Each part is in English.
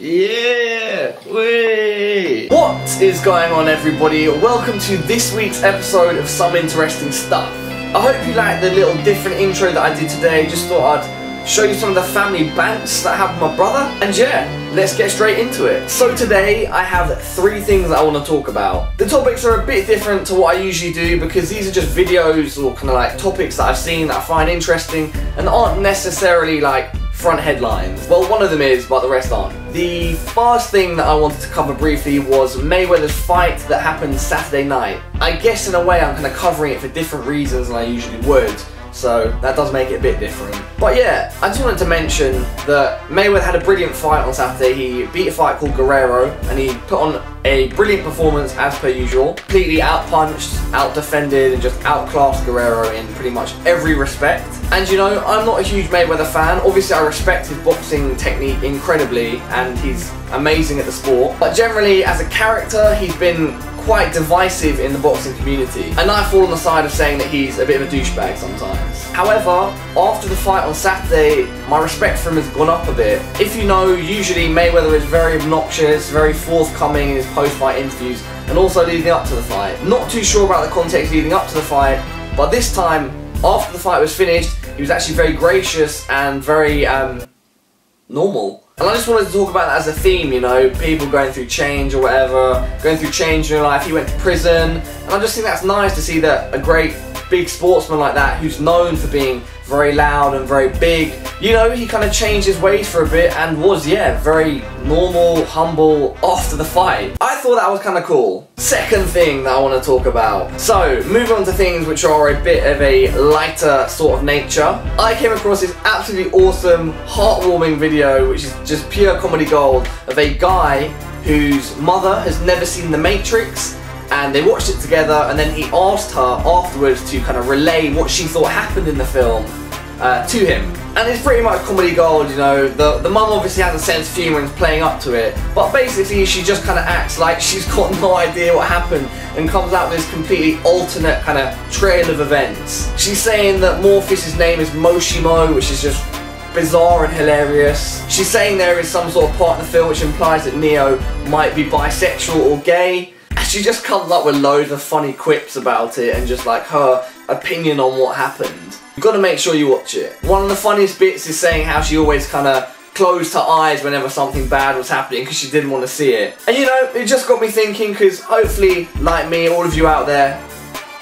Yeah! Whee! What is going on, everybody? Welcome to this week's episode of Some Interesting Stuff. I hope you liked the little different intro that I did today. Just thought I'd show you some of the family bants that I have with my brother. And yeah, let's get straight into it. So today I have 3 things that I want to talk about. The topics are a bit different to what I usually do because these are just videos or kind of like topics that I've seen that I find interesting and aren't necessarily like front headlines. Well, one of them is, but the rest aren't. The first thing that I wanted to cover briefly was Mayweather's fight that happened Saturday night. I guess in a way I'm kind of covering it for different reasons than I usually would, so that does make it a bit different. But yeah, I just wanted to mention that Mayweather had a brilliant fight on Saturday. He beat a fight called Guerrero and he put on a brilliant performance as per usual. Completely outpunched, outdefended and just outclassed Guerrero in pretty much every respect. And you know, I'm not a huge Mayweather fan. Obviously I respect his boxing technique incredibly and he's amazing at the sport. But generally as a character he's been quite divisive in the boxing community. And I fall on the side of saying that he's a bit of a douchebag sometimes. However, after the fight on Saturday, my respect for him has gone up a bit. If you know, usually Mayweather is very obnoxious, very forthcoming in his post-fight interviews, and also leading up to the fight. Not too sure about the context leading up to the fight, but this time, after the fight was finished, he was actually very gracious and very, normal. And I just wanted to talk about that as a theme, you know, people going through change or whatever, going through change in your life. He went to prison, and I just think that's nice to see that a great big sportsman like that, who's known for being very loud and very big, you know, he kind of changed his ways for a bit and was, yeah, very normal, humble after the fight. I thought that was kind of cool. Second thing that I want to talk about. So, moving on to things which are a bit of a lighter sort of nature. I came across this absolutely awesome, heartwarming video, which is just pure comedy gold, of a guy whose mother has never seen The Matrix, and they watched it together, and then he asked her afterwards to kind of relay what she thought happened in the film to him. And it's pretty much comedy gold, you know. The mum obviously has a sense of humour and is playing up to it, but basically she just kind of acts like she's got no idea what happened and comes out with this completely alternate kind of trail of events. She's saying that Morpheus' name is Moshimo, which is just bizarre and hilarious. She's saying there is some sort of part in the film which implies that Neo might be bisexual or gay. She just comes up with loads of funny quips about it and just like her opinion on what happened. You've got to make sure you watch it. One of the funniest bits is saying how she always kind of closed her eyes whenever something bad was happening because she didn't want to see it. And you know, it just got me thinking, because hopefully, like me, all of you out there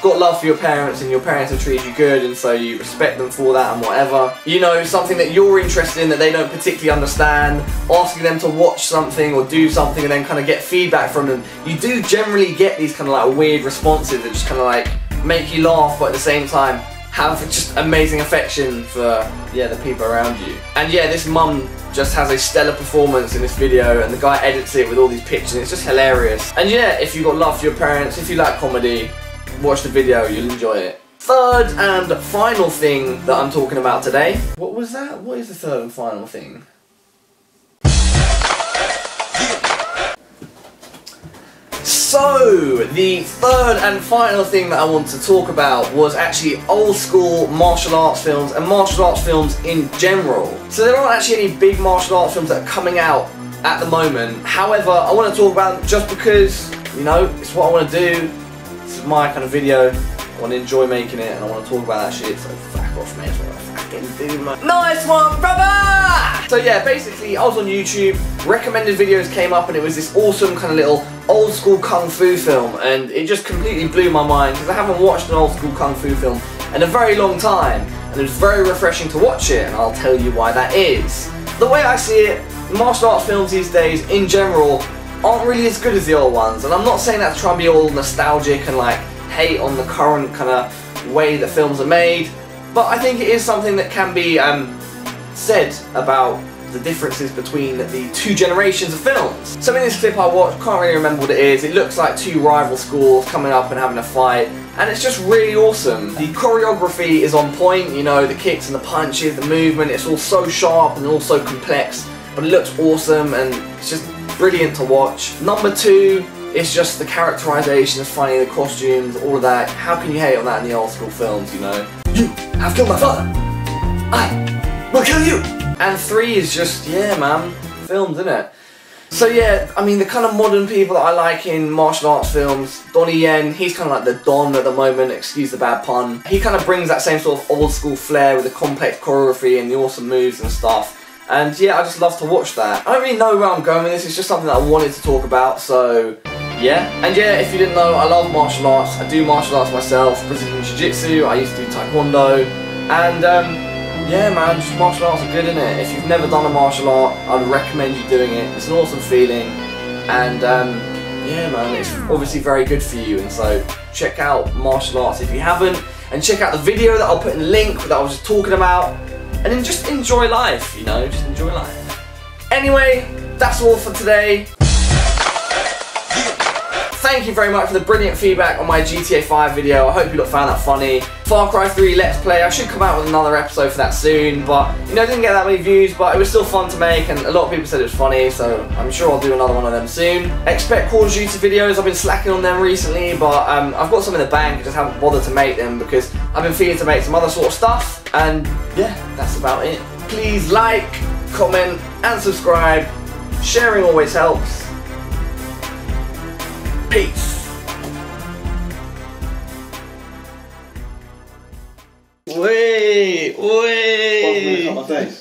got love for your parents and your parents have treated you good and so you respect them for that and whatever. You know, something that you're interested in that they don't particularly understand, asking them to watch something or do something and then kind of get feedback from them. You do generally get these kind of like weird responses that just kind of like make you laugh but at the same time have just amazing affection for, yeah, the people around you. And yeah, this mum just has a stellar performance in this video and the guy edits it with all these pictures and it's just hilarious. And yeah, if you've got love for your parents, if you like comedy, watch the video, you'll enjoy it. Third and final thing that I'm talking about today. What was that? What is the third and final thing? So, the third and final thing that I want to talk about was actually old school martial arts films and martial arts films in general. So there aren't actually any big martial arts films that are coming out at the moment. However, I want to talk about them just because, you know, it's what I want to do. This is my kind of video. I want to enjoy making it and I want to talk about that shit, so fuck off, mate. That's what I fucking do, man. Nice one, brother! So yeah, basically I was on YouTube, recommended videos came up and it was this awesome kind of little old school kung fu film and it just completely blew my mind because I haven't watched an old school kung fu film in a very long time and it was very refreshing to watch it and I'll tell you why that is. The way I see it, martial arts films these days in general aren't really as good as the old ones, and I'm not saying that to try and be all nostalgic and like hate on the current kind of way that films are made, but I think it is something that can be said about the differences between the 2 generations of films. So in this clip I watched, can't really remember what it is, it looks like 2 rival schools coming up and having a fight, and it's just really awesome. The choreography is on point, you know, the kicks and the punches, the movement, it's all so sharp and all so complex, but it looks awesome and it's just brilliant to watch. Number 2, it's just the characterization, is funny, the costumes, all of that. How can you hate on that in the old school films, you know? You have killed my father! I will kill you! And 3 is just, yeah man, filmed, innit? So yeah, I mean the kind of modern people that I like in martial arts films, Donnie Yen, he's kind of like the Don at the moment, excuse the bad pun. He kind of brings that same sort of old school flair with the complex choreography and the awesome moves and stuff. And yeah, I just love to watch that. I don't really know where I'm going with this, it's just something that I wanted to talk about, so yeah. And yeah, if you didn't know, I love martial arts. I do martial arts myself, Brazilian Jiu-Jitsu, I used to do Taekwondo, and yeah man, just martial arts are good, innit? If you've never done a martial art, I'd recommend you doing it. It's an awesome feeling, and yeah man, it's obviously very good for you, and so check out martial arts if you haven't, and check out the video that I'll put in the link that I was just talking about, and then just enjoy life, you know, just enjoy life. Anyway, that's all for today. Thank you very much for the brilliant feedback on my GTA 5 video. I hope you lot found that funny. Far Cry 3 Let's Play, I should come out with another episode for that soon, but you know, didn't get that many views, but it was still fun to make, and a lot of people said it was funny, so I'm sure I'll do another one of them soon. Expect Call of Duty videos. I've been slacking on them recently, but I've got some in the bank, I just haven't bothered to make them because I've been feeling to make some other sort of stuff, and yeah, that's about it. Please like, comment, and subscribe. Sharing always helps. Peace. Wait. I'm gonna cut my face.